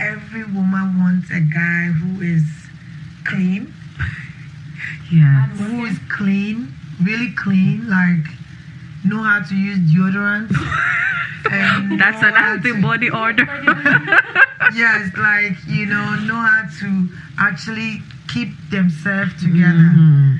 every woman wants a guy who is clean. Yeah. Who is clean, really clean, like know how to use deodorant. And that's an antibody order. Yes, like know how to actually keep themselves together.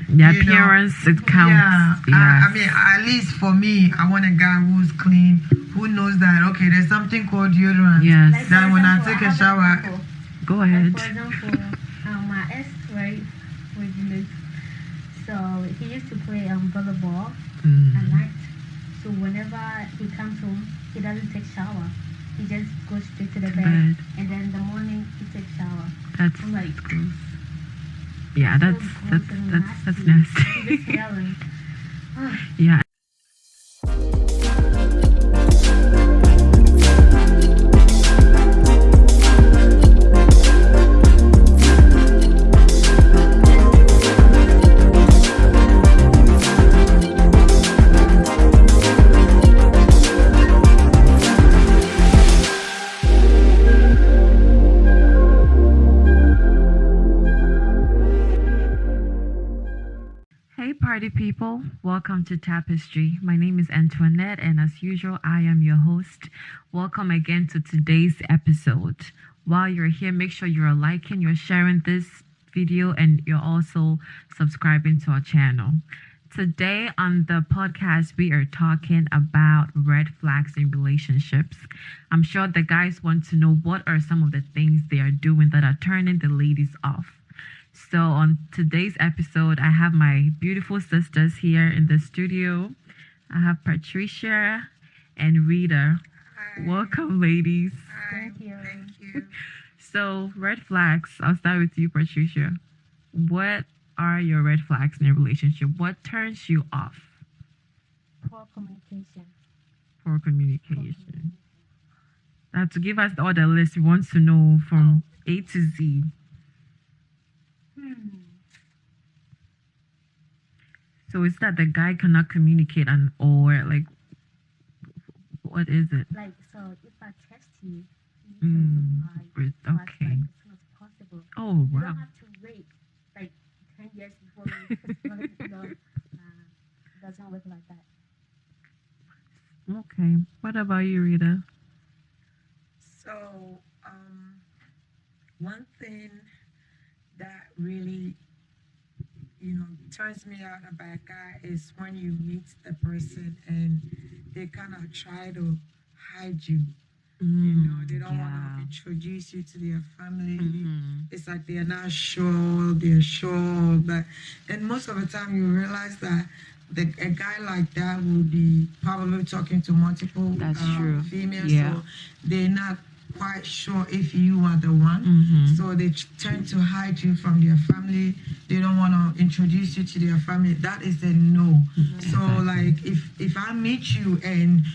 The appearance it counts. Yeah, I mean, at least for me, I want a guy who's clean, who knows that okay, there's something called deodorant. Yes. Like, that when example, I take a shower. Go ahead. Like, for example, my ex, right, was so he used to play volleyball at night. So whenever he comes home, he doesn't take shower. He just goes straight to the bed, and then in the morning he takes shower. That's I'm like, gross. Yeah, that's nasty. Yeah. Party people, welcome to Tapestry. My name is Antoinette, and as usual, I am your host. Welcome again to today's episode. While you're here, make sure you're liking, you're sharing this video, and you're also subscribing to our channel. Today on the podcast, we are talking about red flags in relationships. I'm sure the guys want to know what are some of the things they are doing that are turning the ladies off. So on today's episode, I have my beautiful sisters here in the studio. I have Patricia and Rita. Hi. Welcome, ladies. Hi. Thank you. Thank you. So red flags. I'll start with you, Patricia. What are your red flags in a relationship? What turns you off? Poor communication. Poor communication. Now, to give us all the list, we want to know from A to Z. So is that the guy cannot communicate or like what is it? Like, so if I text you, Okay. as soon as possible. Oh, You wow. don't have to wait like 10 years before you it doesn't work like that. Okay. What about you, Rita? So, one thing that really turns me out about a guy is when you meet the person and they kind of try to hide you. They don't want to introduce you to their family. It's like they are not sure, they're sure, but and most of the time you realize that a guy like that will be probably talking to multiple females, so they're not quite sure if you are the one, so they tend to hide you from their family. They don't want to introduce you to their family. That is a no. So like if I meet you and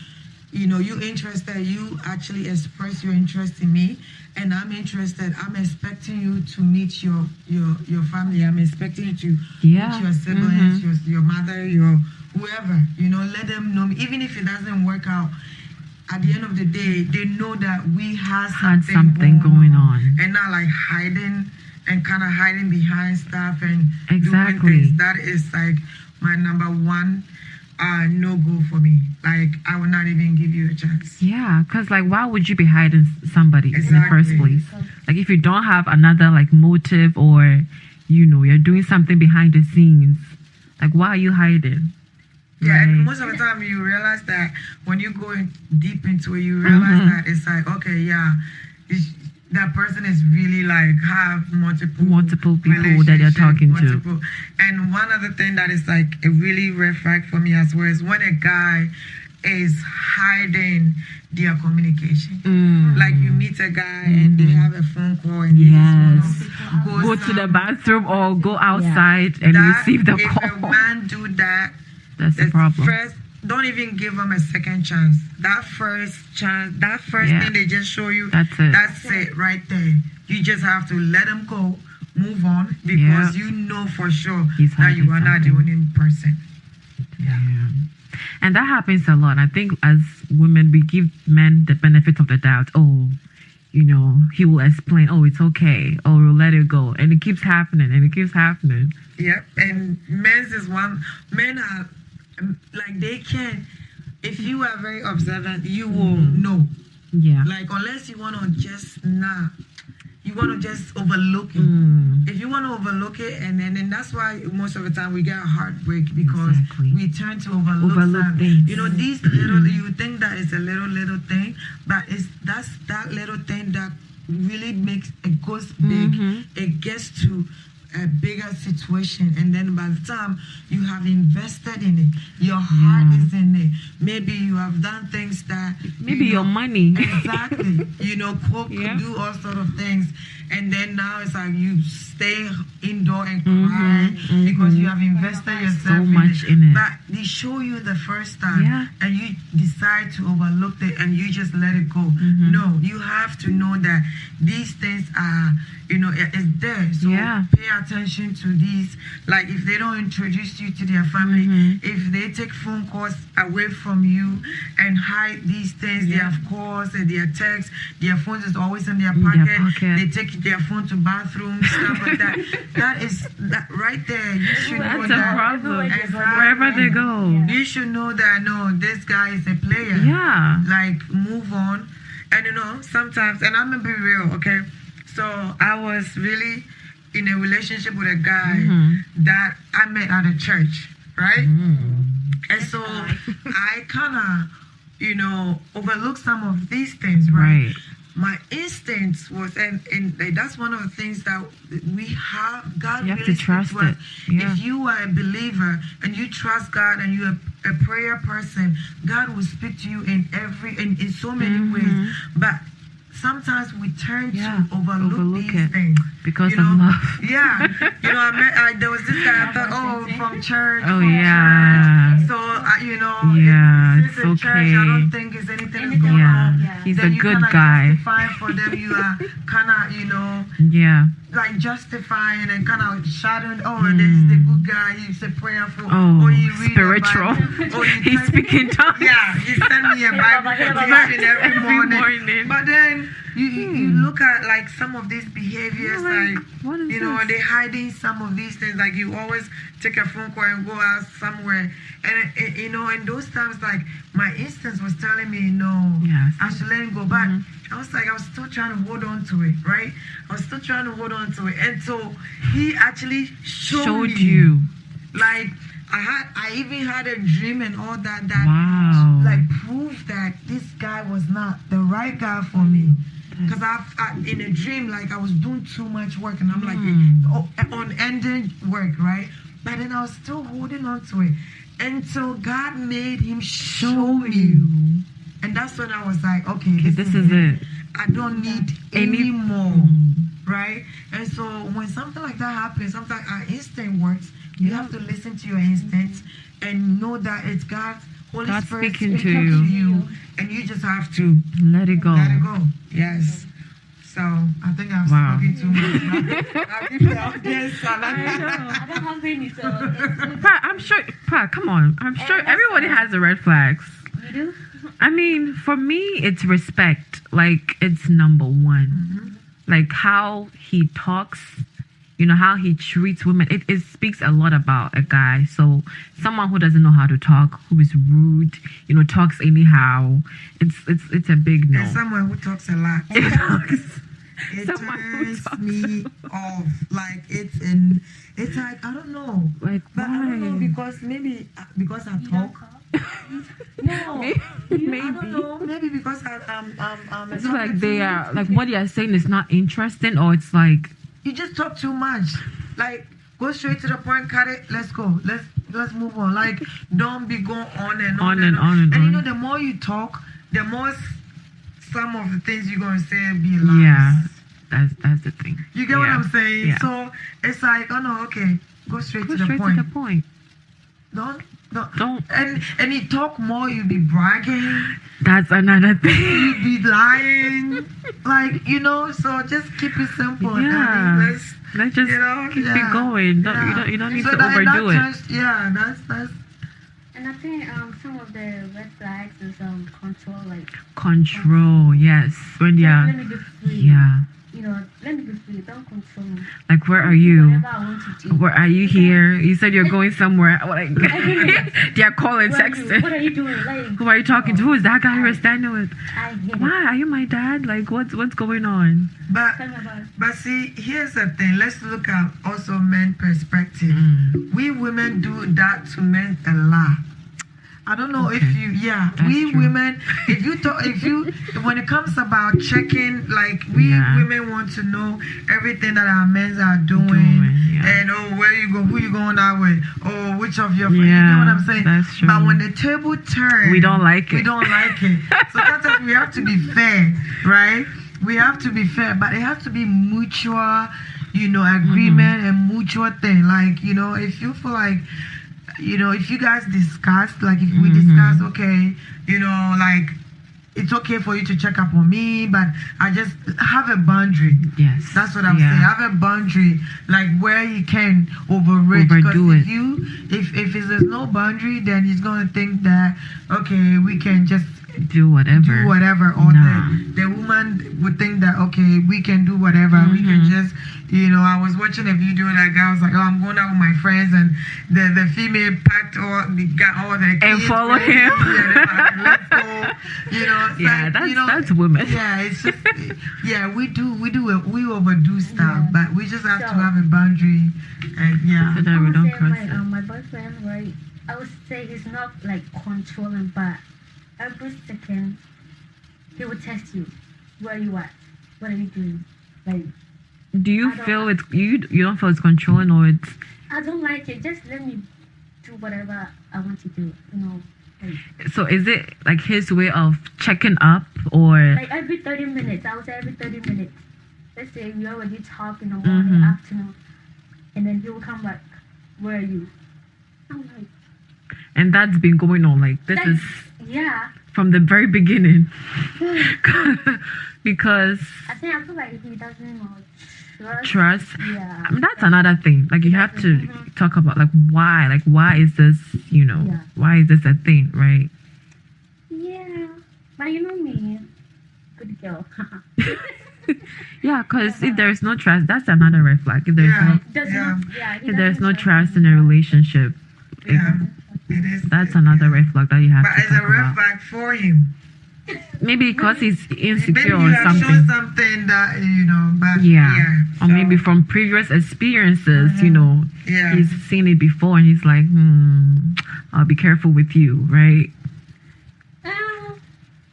you're interested, you actually express your interest in me, and I'm interested, I'm expecting you to meet your family. I'm expecting you to meet your siblings, your mother, your whoever. Let them know me, even if it doesn't work out. At the end of the day, they know that we had something going on, and not like hiding and kind of hiding behind stuff and doing things. That is like my number one no go for me. Like, I will not even give you a chance. Yeah, because like, why would you be hiding somebody in the first place? Like, if you don't have another like motive, or you're doing something behind the scenes, like, why are you hiding? Yeah, and most of the time you realize that when you go deep into it, you realize that it's like, okay, yeah, that person is really like have multiple people that they're talking to. And one other thing that is like a really red flag for me as well is when a guy is hiding their communication. Like you meet a guy and they have a phone call and they just want to go to the bathroom or go outside and receive the call. If a man do that, that's the problem. Don't even give them a second chance. That first thing they just show you, that's it right there. You just have to let them go, move on, because you know for sure that you are not the only person. Yeah. And that happens a lot. I think as women, we give men the benefit of the doubt. Oh, he will explain, oh, it's okay, or we'll let it go. And it keeps happening, and it keeps happening. Yep. And men are like, they can, if you are very observant, you will know. Yeah. Like, unless you want to just overlook it. If you want to overlook it, and then that's why most of the time we get a heartbreak, because we tend to overlook things. These little, you think that it's a little thing, but that's that little thing that really makes it goes big. It gets to a bigger situation, and then by the time you have invested in it, your heart is in it. Maybe you have done things that your money exactly cook, do all sort of things, and then now it's like you stay indoor and cry because you have invested yourself so much in it. But they show you the first time, and you decide to overlook it and you just let it go. No, you have to know that these things are it's there. So pay attention to these. Like, if they don't introduce you to their family, if they take phone calls away from you and hide these things, their calls and their texts, their phones is always in their pocket. They take their phone to bathroom, stuff like that. That right there, you should know that's that. a problem. Wherever they go, you should know that no, this guy is a player. Like, move on. And sometimes, and I'm gonna be real, okay? So I was really in a relationship with a guy that I met at a church, right? And so I kind of, overlooked some of these things, right? My instincts was, and that's one of the things that we have. God you have really to trust to us. it. Yeah. If you are a believer and you trust God and you're a prayer person, God will speak to you in so many ways. But sometimes we turn to overlook these things because of love. There was this guy I thought, from church. Oh yeah. So it's okay. Church, I don't think it's anything going on. He's then a good guy. Justify for them. You are kind of like justifying and kind of shouting. Oh, this is the good guy. He's a prayerful. Oh, you read spiritual. He's speaking tongues. Yeah, he sent me a Bible quotation every morning. But then you look at like some of these behaviors, like they're hiding some of these things. Like, you always take a phone call and go out somewhere, and in those times, like, my instincts was telling me I should let him go. But I was still trying to hold on to it, right? I was still trying to hold on to it, and so he actually showed you. Like, I even had a dream and all that like proved that this guy was not the right guy for me. Because in a dream, like, I was doing too much work, and I'm like unending work, right? But then I was still holding on to it. And so God made him show me. And that's when I was like, okay, this is it. I don't need any more, right? And so when something like that happens, sometimes our instinct works. You have to listen to your instincts and know that it's God's Holy Spirit speaking to you. And you just have to let it go. Let it go. Yes. So I think I've spoken too much. I'll give the audience. I don't have any. So I'm sure. Come on. I'm sure everybody has the red flags. You do? I mean, for me, it's respect. Like, it's number one. Like, how he talks, how he treats women. It speaks a lot about a guy. So someone who doesn't know how to talk, who is rude, talks anyhow, it's a big no. And someone who talks a lot. It turns me off. Like, it's like, I don't know. Like, but why? I don't know, because maybe because I talk. No, maybe. I don't know. Maybe because I'm. It's like they are like what they are saying is not interesting, or it's like you just talk too much. Like, go straight to the point, cut it. Let's go. Let's move on. Like, don't be going on and on and on. And the more you talk, the more some of the things you're gonna say be lies. Yeah, that's the thing. You get what I'm saying? Yeah. So it's like, oh no, okay, go straight to the point. Don't. And you talk more, you be bragging. That's another thing. You be lying, like, So just keep it simple. Yeah. Let's just keep it going. You don't need to overdo it. That's. And I think some of the red flags is control, like Control, yes. When they just are, let me be free. yeah. You know, let me be free. Don't control me. Like, where Let are me do you? Whatever I want to do. Where are you Okay? here? You said you're going somewhere. Like, they are calling, Where are you? texting. What are you doing? Like, Who are you talking to? Who is that guy you were standing with? I hate it. Why? Are you my dad? Like, what's going on? But Tell me about it. but see, here's the thing. Let's look at also men perspective. We women do that to men a lot. I don't know if Okay. you, yeah, That's we true. women, when it comes about checking, like we Yeah. women want to know everything that our men are doing, yeah. and where you go, who you going out with, which of your friends, you Yeah, know what I'm saying? that's true. But when the table turns, We don't like We it. don't like it. So sometimes we have to be fair, right? We have to be fair, but it has to be mutual, agreement and mutual thing. Like, if you feel like, if you guys discuss, like if we discuss, okay, like it's okay for you to check up on me, but I just have a boundary. Yes. That's what I'm saying. Have a boundary, like where you can overreach. Overdo Because it. if there's no boundary, then he's gonna think that okay, we can just Do whatever. or Nah. the woman would think that okay, we can do whatever. We can just, I was watching a video, that guy was like, oh, I'm going out with my friends, and the female got all the kids And follow ready. him. Yeah, they're like, let's go. It's Yeah, like, that's women. yeah, it's just we overdo stuff, Yeah. but we just have to So- have a boundary, and yeah. So that I we would don't say cross my, it. my boyfriend, right? I would say he's not like controlling, but every second he would text you. Where are you at? What are you doing? Like, Do you I don't feel like- it's you don't feel it's controlling, or it's I don't like it. Just let me do whatever I want to do. Like, so is it like his way of checking up, or like every 30 minutes. I would say every 30 minutes. Let's say we already talk in the morning, afternoon, and then he will come back. Where are you? I'm like, and that's been going on like this That's- is yeah. from the very beginning. Because I feel like he doesn't know trust, Yeah. I mean, that's another thing. Like you have to talk about like why is this, Yeah. why is this a thing, right? Yeah. But you know me, good girl. Yeah, because if there's no trust, that's another red flag. If there's Yeah. if there's no trust in a relationship, Yeah, it is. that's another red flag that you have But to it's a talk red about. flag for him. Maybe because he's Maybe insecure you or have shown something. something that but Yeah. Or so, maybe from previous experiences, yeah. he's seen it before and he's like, I'll be careful with you, right?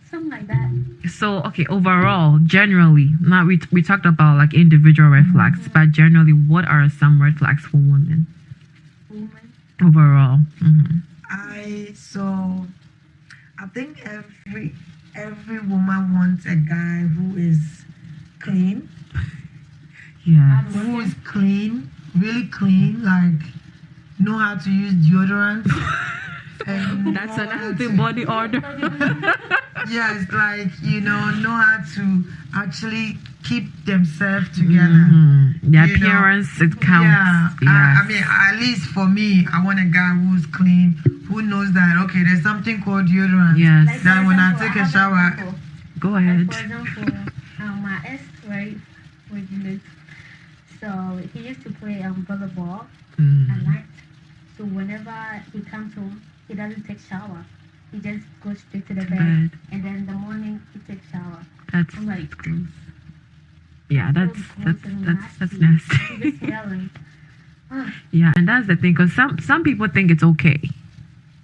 Something like that. So, okay, overall, generally, now we talked about like individual red flags, but generally, what are some red flags for women Woman. overall? I think every woman wants a guy who is clean, Yeah. who is clean, really clean, like know how to use deodorant. And That's know how another to- body order. Yeah, it's like, know how to actually keep themselves together. The You know, appearance, it counts. Yeah, Yes. I mean, at least for me, I want a guy who's clean, who knows that, okay, there's something called deodorant. Yes. Like, That for when I example, take a have an shower, example. Go Like, ahead. for example, my ex, right, with me. So he used to play volleyball at Mm. night. So whenever he comes home, he doesn't take shower. He just goes straight to the bed, Bed. and then in the morning he takes shower. That's I'm like, gross. Yeah, so that's gross and nasty. He just smelling. Yeah, and that's the thing, because some people think it's okay,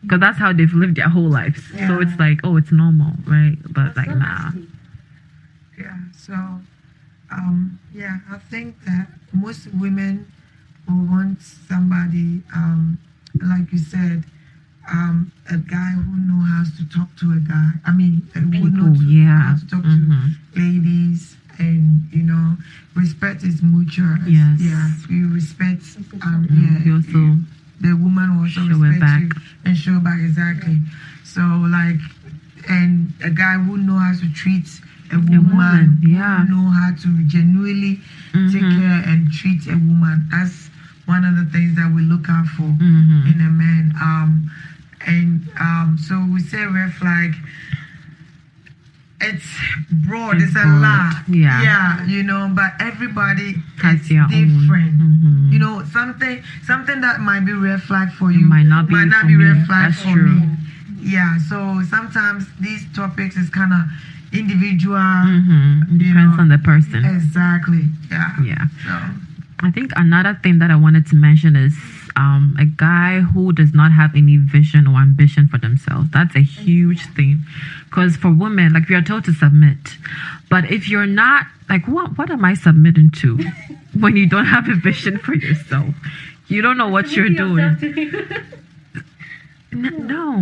because that's how they've lived their whole lives. So Yeah. it's like, oh, it's normal, right? But That's like, so nah. nasty. yeah, so, I think that most women will want somebody, like you said, a guy who knows how to talk to a guy. I mean, who knows how to talk to ladies, and respect is mutual. Yes. Yeah, you respect. You also The woman will also show it respect back. you and show back exactly. So like, and a guy who know how to treat a woman, yeah. who know how to genuinely take care and treat a woman. That's one of the things that we look out for in a man. And There's a broad. lot. Yeah. Yeah, you know, but everybody Has is their own. different. Mhm. You know, something that might be red flag for you might not be for me. red flag That's for true. me. Yeah, so sometimes these topics is kind of individual. Depends on the person. Exactly. Yeah. Yeah. So. I think another thing that I wanted to mention is a guy who does not have any vision or ambition for themselves. That's a huge thing. Because for women, like, we are told to submit. But if you're not, like, what am I submitting to when you don't have a vision for yourself? You don't know what you're doing. No,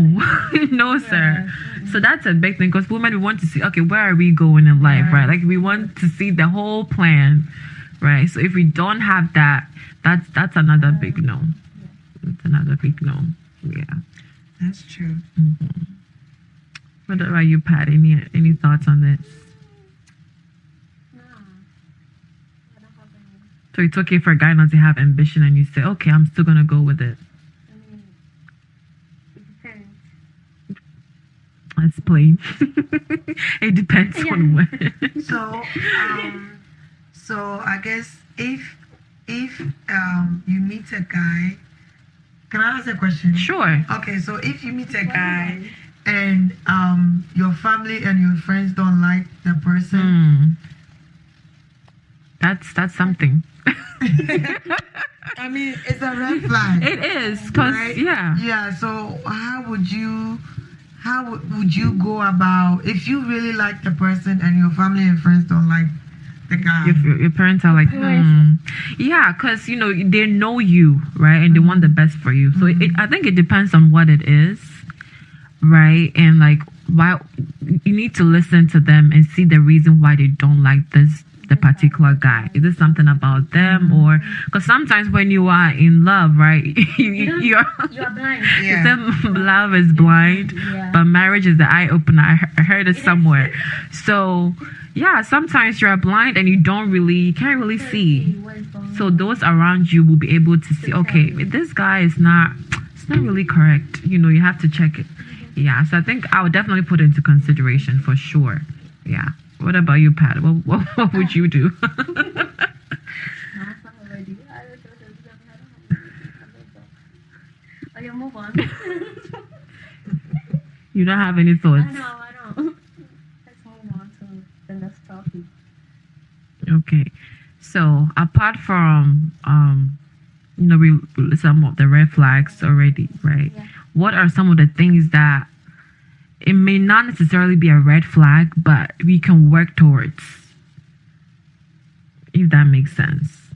no, sir. So that's a big thing, because women, we want to see, okay, where are we going in life, right? Like, we want to see the whole plan, right? So if we don't have that, that's another big no. It's another big no. Yeah, That's true. What about you, Pat? Any thoughts on this? No, I don't have any. So it's okay for a guy not to have ambition, and you say, okay, I'm still gonna go with it. I mean, it depends. That's plain. It depends on when. So I guess if you meet a guy, can I ask a question? Sure. Okay, so if you meet a guy and your family and your friends don't like the person, that's something. I mean, it's a red flag. It is, because right? yeah. So how would you go about if you really like the person and your family and friends don't like the guy? Your parents are like, yeah, because they know you, right, and they want the best for you. So I think it depends on what it is, right, and like why you need to listen to them and see the reason why they don't like the particular guy. Is it something about them, or because sometimes when you are in love, right, you're blind. Yeah. Love is blind, but marriage is the eye opener. I heard it somewhere. So yeah, sometimes you're blind and you can't really see. So those around you will be able to see, okay, this guy it's not really correct. You have to check it. Yeah, so I think I would definitely put it into consideration for sure. Yeah. What about you, Pat? What would you do? Okay, move on. You don't have any thoughts? I don't. Let's move on to the next topic. Okay. So apart from some of the red flags already, right? Yeah. What are some of the things that it may not necessarily be a red flag, but we can work towards, if that makes sense?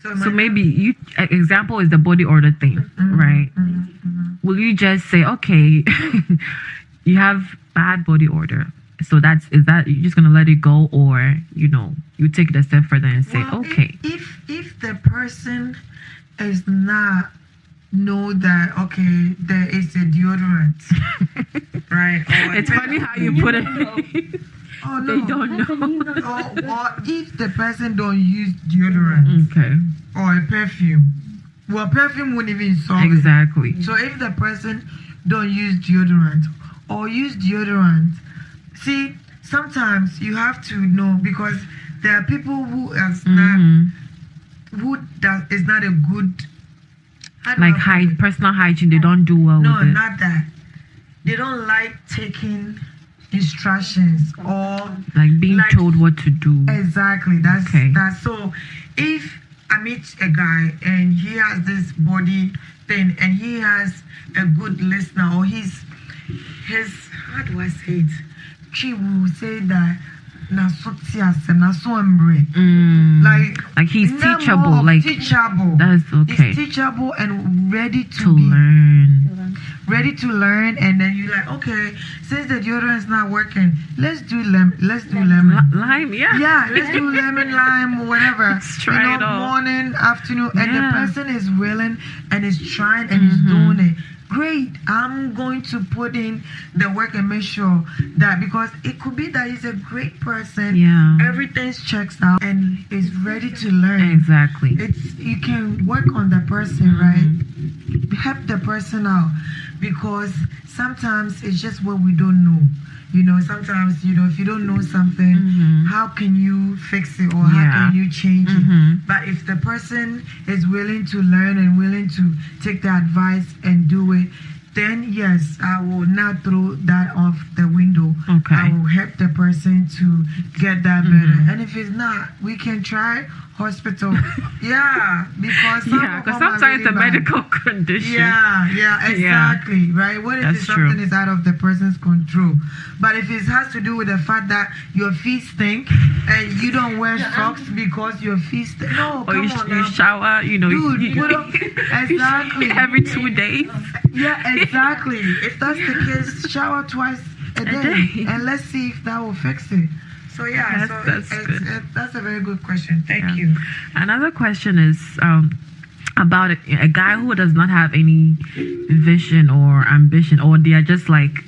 So maybe example is the body odor thing, right? Will you just say, okay, you have bad body odor, so is that you're just gonna let it go, or you take it a step further and say, okay, if the person is not know that, okay, there is a deodorant, right? Or it's funny how you put it. Oh no, they don't know. or if the person don't use deodorant, okay, or a perfume, well, perfume wouldn't even solve exactly. it. So if the person don't use deodorant or use deodorant, see, sometimes you have to know, because there are people who is not a good, like personal hygiene, they don't do well with it. No, not that. They don't like taking instructions or like being told what to do. Exactly. That's so. If I meet a guy and he has this body thing and he has a good listener, or his how do I say it? She will say that like he's teachable, like teachable. That's okay. He's teachable and ready to learn, and then you're like, okay, since the deodorant is not working, let's do lemon. Lime, yeah. Yeah, let's do lemon, lime, whatever. Let's try it all. Morning, afternoon, and the person is willing and is trying and is doing it. Great, I'm going to put in the work and make sure that, because it could be that he's a great person, everything checks out and is ready to learn. Exactly. You can work on the person, right? Help the person out, because sometimes it's just what we don't know. Sometimes, if you don't know something, how can you fix it or how can you change it? But if the person is willing to learn and willing to take the advice and do it, then yes, I will not throw that off the window. Okay. I will help the person to get that better. And if it's not, we can try hospital. Because sometimes it's a medical condition. Exactly. Right? What if something is out of the person's control? But if it has to do with the fact that your feet stink and you don't wear socks because your feet stink, no, or you shower, Dude, exactly. every 2 days. Yeah, exactly. If that's the case, shower twice a day, and let's see if that will fix it. So that's a very good question. Thank you. Another question is about a guy who does not have any vision or ambition, or they are just like,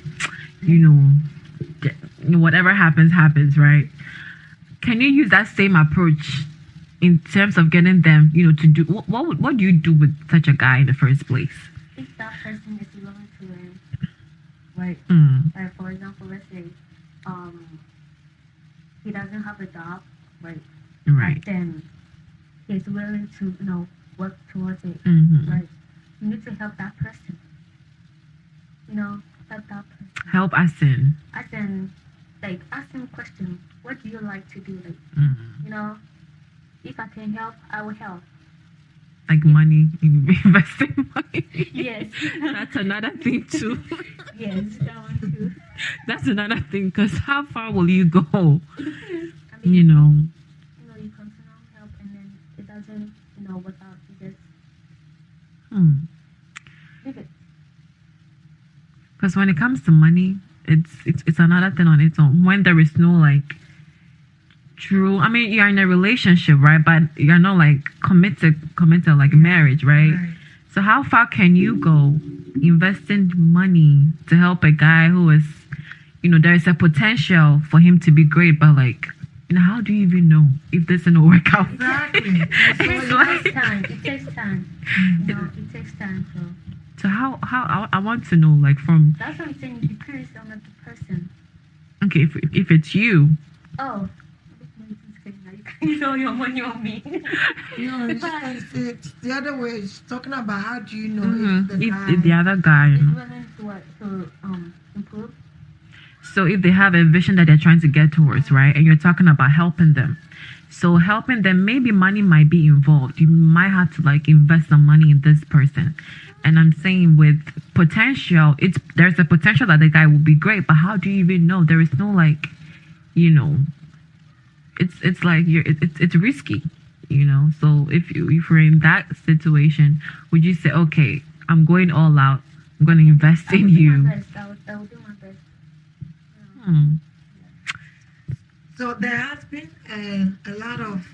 whatever happens, right? Can you use that same approach in terms of getting them, to do what do you do with such a guy in the first place? If that person is willing to learn, right? Like for example, let's say, he doesn't have a job, right? Right. But then he's willing to, work towards it, right? You need to help that person. Help that person. Help us in. As in, like, ask him a question. What do you like to do? Like, if I can help, I will help. Like money, investing money. Yes. That's another thing too. Yes, that one too. That's another thing, because how far will you go? I mean, you continue help and then it doesn't, work out. You just leave it. Because when it comes to money, it's another thing on its own. When there is no like true, I mean, you're in a relationship, right? But you're not like committed like marriage, right? So how far can you go investing money to help a guy who is, there is a potential for him to be great, but like, how do you even know if this will work out? Exactly. It takes time. It takes time. It takes time. So how I want to know, like, from. That's what I'm saying. Be curious on the person. Okay, if it's you. Oh. You know your money on me. It's the other way. It's talking about how do you know if the other guy is willing to improve. So if they have a vision that they're trying to get towards, right, and you're talking about helping them, so helping them, maybe money might be involved. You might have to like invest some money in this person. And I'm saying with potential, there's a potential that the guy will be great, but how do you even know? There is no like, it's like it's risky, So if you're in that situation, would you say, okay, I'm going all out, I'm going to invest in you? I will do my best. So there has been a lot of,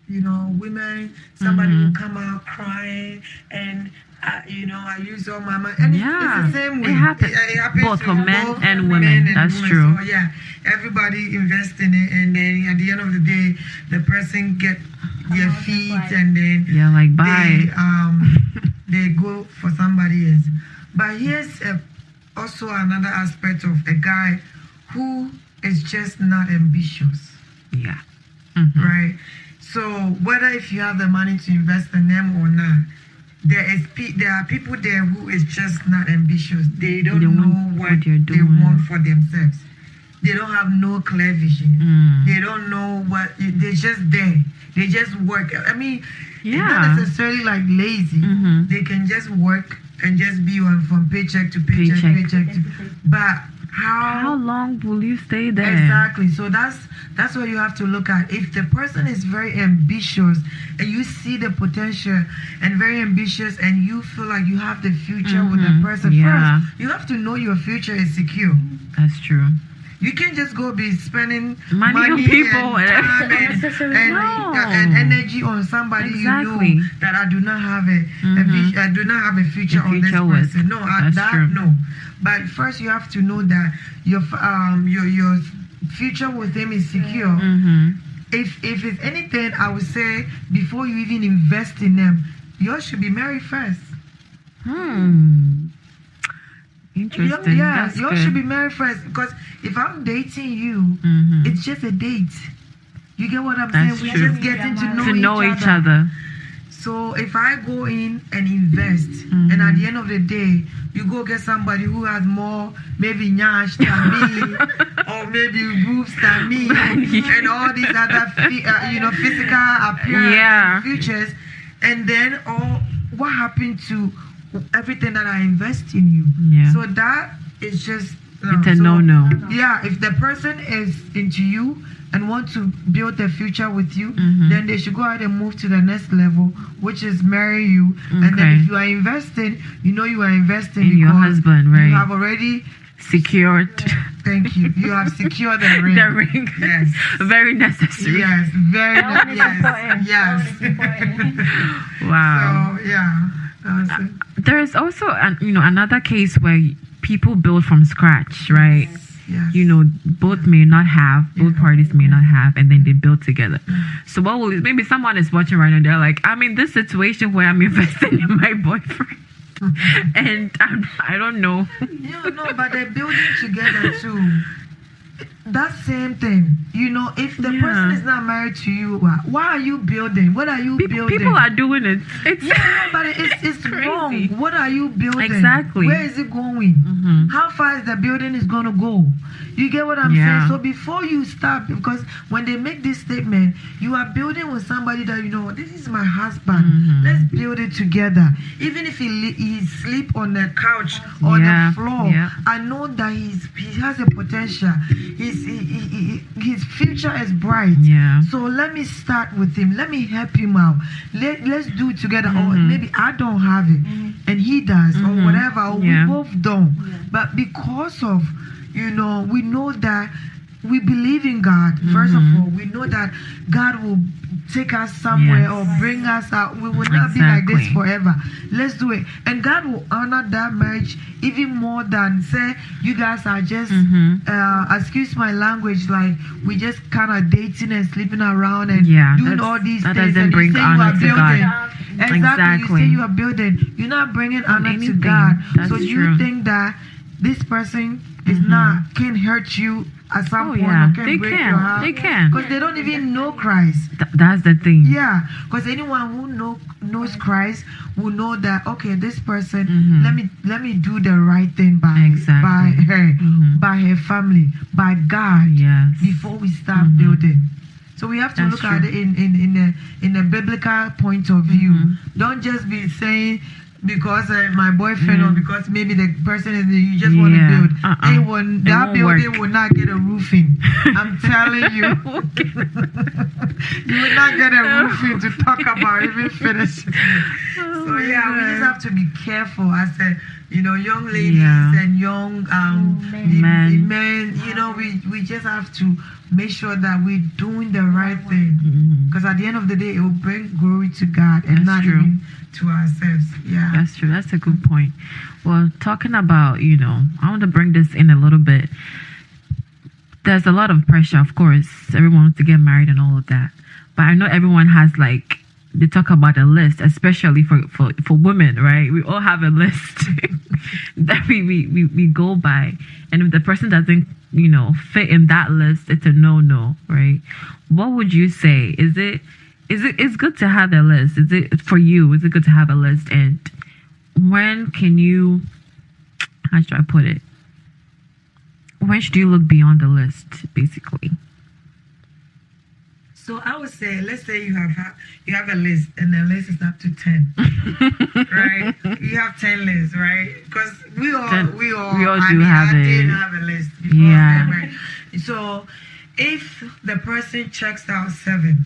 women, somebody will come out crying and, I use all my money. And it's the same way. It happens both for men and women. That's true. So, everybody invests in it. And then at the end of the day, the person get their feet and then like bye. They go for somebody else. But here's also another aspect of a guy who is just not ambitious. Yeah. Right? So whether if you have the money to invest in them or not, there are people there who is just not ambitious. They don't know what they want for themselves. They don't have no clear vision. They don't know they're just there. They just work. I mean, it's not necessarily like lazy. They can just work and just be on from paycheck to paycheck. But how long will you stay there? Exactly. So that's what you have to look at. If the person is very ambitious and you see the potential and very ambitious and you feel like you have the future with the person, first you have to know your future is secure. That's true. You can't just go be spending money on people and time and energy on somebody you know that I do not have I do not have a future on this person. No, no. But first you have to know that your future with them is secure. If it's anything, I would say before you even invest in them, you should be married first. Interesting. Yeah, That's you all good. should be married first, because if I'm dating you, it's just a date. You get what I'm That's saying? true. We're just getting To know each other. So if I go in and invest, and at the end of the day, you go get somebody who has more, maybe nyash than me, or maybe boobs than me, and all these other, physical appearance and features, and then what happened to everything that I invest in you? Yeah. So that is just it's a no. Yeah, if the person is into you and want to build a future with you, then they should go ahead and move to the next level, which is marry you. And then if you are investing, you are investing in your husband, right? You have already secured. Thank you. You have secured the ring. The ring. Yes. Very necessary. Yes. Very necessary. Yes. Wow. So yeah. There is also another case where people build from scratch, right? Yes. Both parties may not have, and then they build together. So maybe someone is watching right now, they're like, I'm in this situation where I'm investing in my boyfriend. And I don't know. No, but they're building together too. That same thing, if the person is not married to you, why are you building? What are you building? People are doing it. But it's wrong. What are you building? Exactly. Where is it going? How far is the building is going to go? You get what I'm saying? So before you start, because when they make this statement, you are building with somebody that this is my husband. Let's build it together. Even if he sleep on the couch or the floor, I know that he has a potential. His future is bright. So let me start with him. Let me help him out. Let's do it together. Or maybe I don't have it and he does, or whatever, or we both don't. But because of we know that we believe in God. First of all, we know that God will take us somewhere or bring us out. We will not be like this forever. Let's do it. And God will honor that marriage even more than say you guys are just excuse my language, like we just kind of dating and sleeping around and doing all these things. Doesn't and bring you say honor you are to building. God. Exactly. You say you are building. You're not bringing honor to God. So you think that this person is can hurt you at some point, or can break your heart. They can. Because they don't even know Christ. That's the thing. Yeah. Because anyone who knows Christ will know that, okay, this person, let me do the right thing by her, by her family, by God, before we start building. So we have to look at it in a biblical point of view. Don't just be saying, because my boyfriend or because maybe the person is you just want to build. That building will not get a roofing. I'm telling you. You will not get a roofing to talk about even finishing. So we just have to be careful as young ladies and young men. We just have to make sure that we're doing the right thing. Because at the end of the day, it will bring glory to God and not even to ourselves. Yeah. That's true. That's a good point. Well, talking about, I want to bring this in a little bit. There's a lot of pressure, of course. Everyone wants to get married and all of that. But I know everyone has they talk about a list, especially for women, right? We all have a list that we go by. And if the person doesn't, fit in that list, it's a no, right? What would you say? It's good to have a list. Is it for you? Is it good to have a list? And when can you, how should I put it? When should you look beyond the list, basically? So I would say, let's say you have a list and the list is up to 10, right? You have 10 lists, right? Because we all do have it. I did have a list before them, right? So if the person checks out 7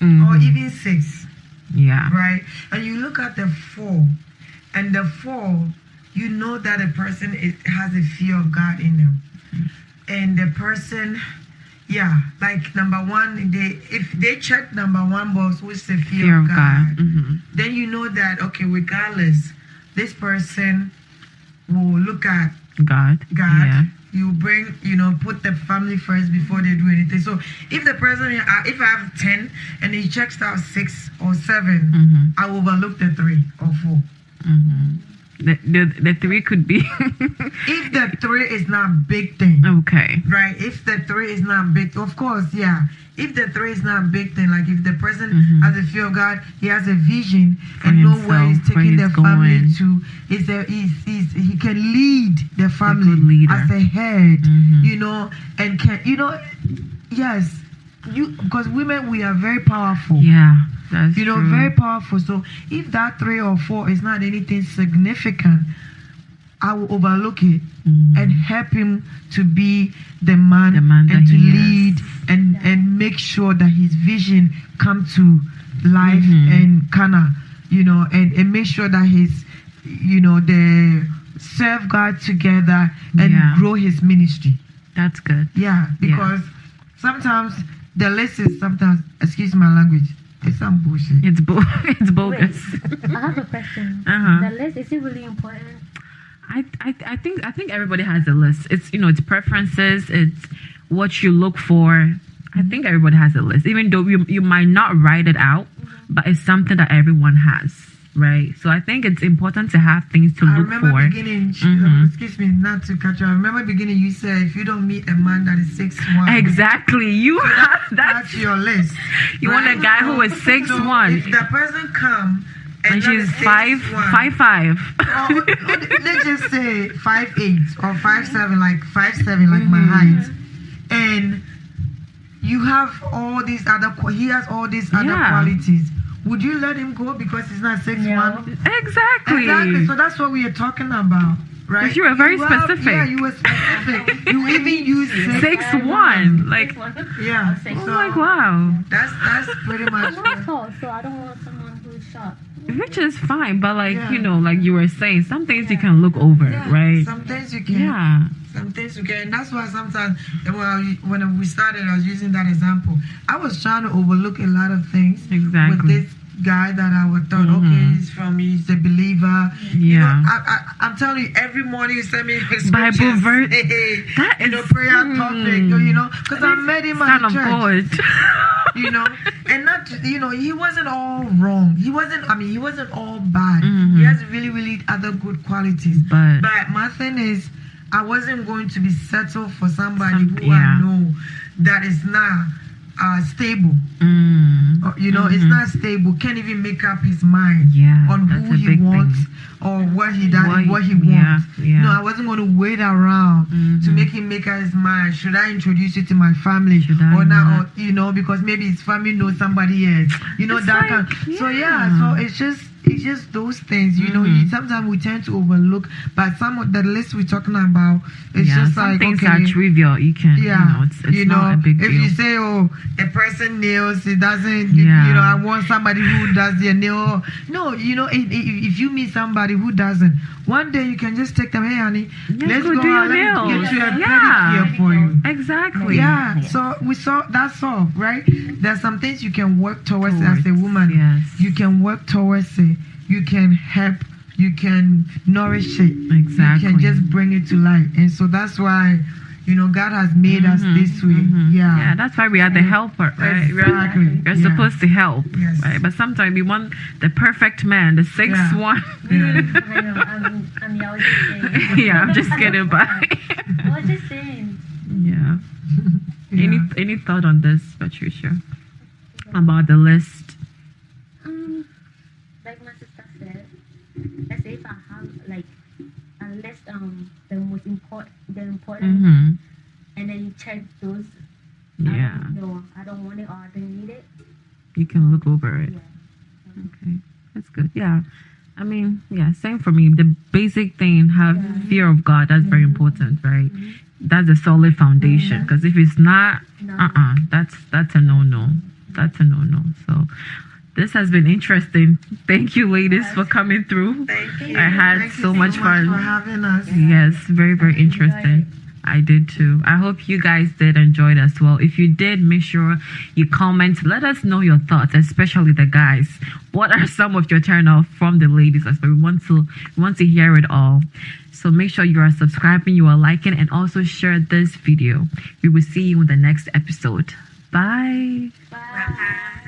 or even 6, right? And you look at the 4, and the 4, you know that a person has a fear of God in them, and the person. Yeah, like number 1, if they check number 1 box, which is the fear of God, then you know that, okay, regardless, this person will look at God. You bring, put the family first before they do anything. So if the person, if I have 10 and he checks out 6 or 7, I will overlook the 3 or 4. The three could be. If the three is not big thing. Okay. Right? If the three is not big, of course, yeah. If the three is not big thing, like if the person has a fear of God, he has a vision and know where he's taking the family to, he can lead the family as a head, you know, and can, you know, yes, because women, we are very powerful. Yeah, that's you know, true. very powerful. So if that 3 or 4 is not anything significant, I will overlook it and help him to be the man and to lead and make sure that his vision come to life and kind of, you know, and make sure that his, you know, they serve God together and grow his ministry. That's good. Yeah, because sometimes the list is sometimes, excuse my language, it's some bullshit. It's bogus. Wait, I have a question. The list, is it really important? I think everybody has a list. It's, you know, it's preferences, it's what you look for. I think everybody has a list, even though you might not write it out, but it's something that everyone has, right? So I think it's important to have things to look for. I remember beginning, excuse me, not to cut you. I remember beginning you said if you don't meet a man that is 6'1", exactly, you have that's your list. You want a guy who is 6'1". So if the person come and she's 5'5". Let's just say 5'8" or 5'7", like 5'7", like my height, and you have all these other. He has all these other qualities. Would you let him go because he's not 6'1"? No. Exactly. So that's what we are talking about, right? But you were very specific. Yeah, you were specific. You even used 6'1". Like, yeah. Oh, like, wow. That's pretty much. I'm not tall, so I don't want someone who's short. Which is fine, but like, you know, like you were saying, some things you can look over, right? Some things you can. Yeah. Some things you can. And that's why sometimes, when we started, I was using that example. I was trying to overlook a lot of things with this guy that I would thought, okay, he's a believer. Yeah. You know, I'm telling you, every morning you send me a Bible verse. Prayer topic, you know, because I met him at church. You know, and not, you know, he wasn't all wrong. He wasn't all bad. He has really, really other good qualities. But my thing is, I wasn't going to be settled for somebody who I know that is not stable. You know, it's not stable. Can't even make up his mind on who he wants or what he does, what he wants. No, I wasn't going to wait around to make him make up his mind. Should I introduce you to my family or not? Or, you know, because maybe his family knows somebody else. You know, so it's just those things, you know. Sometimes we tend to overlook, but some of the list we're talking about, it's just some like, things are trivial. You can, you know, it's not a big deal. If you say, oh, a person nails, it doesn't, you know, I want somebody who does their nail. No, you know, if you meet somebody who doesn't, one day you can just take them, hey, honey, let's go do your nails. Get you a pedicure for you. Exactly. Yeah, so we saw, that's all, right? There's some things you can work towards as a woman. Yes. You can work towards it. You can help. You can nourish it. Exactly. You can just bring it to life. And so that's why, you know, God has made us this way. Yeah, that's why we are the helper, right? Exactly. We're supposed to help, right? But sometimes we want the perfect man, the 6'1". I'm just getting by. I was just saying. Yeah. Any thought on this, Patricia? About the list? Like my sister said, let's say if I have like a list, the most important, and then you check those. No, I don't want it or I don't need it. You can look over it. Yeah. Okay, that's good. Yeah, I mean, same for me. The basic thing, have fear of God. That's very important, right? That's a solid foundation. Because if it's not, that's a no-no. That's a no-no. So. This has been interesting. Thank you, ladies, for coming through. Thank you. I had so much fun. For having us. Yes, very, very interesting. I did too. I hope you guys did enjoy it as well. If you did, make sure you comment. Let us know your thoughts, especially the guys. What are some of your turn off from the ladies as well? We want to hear it all. So make sure you are subscribing, you are liking, and also share this video. We will see you in the next episode. Bye. Bye.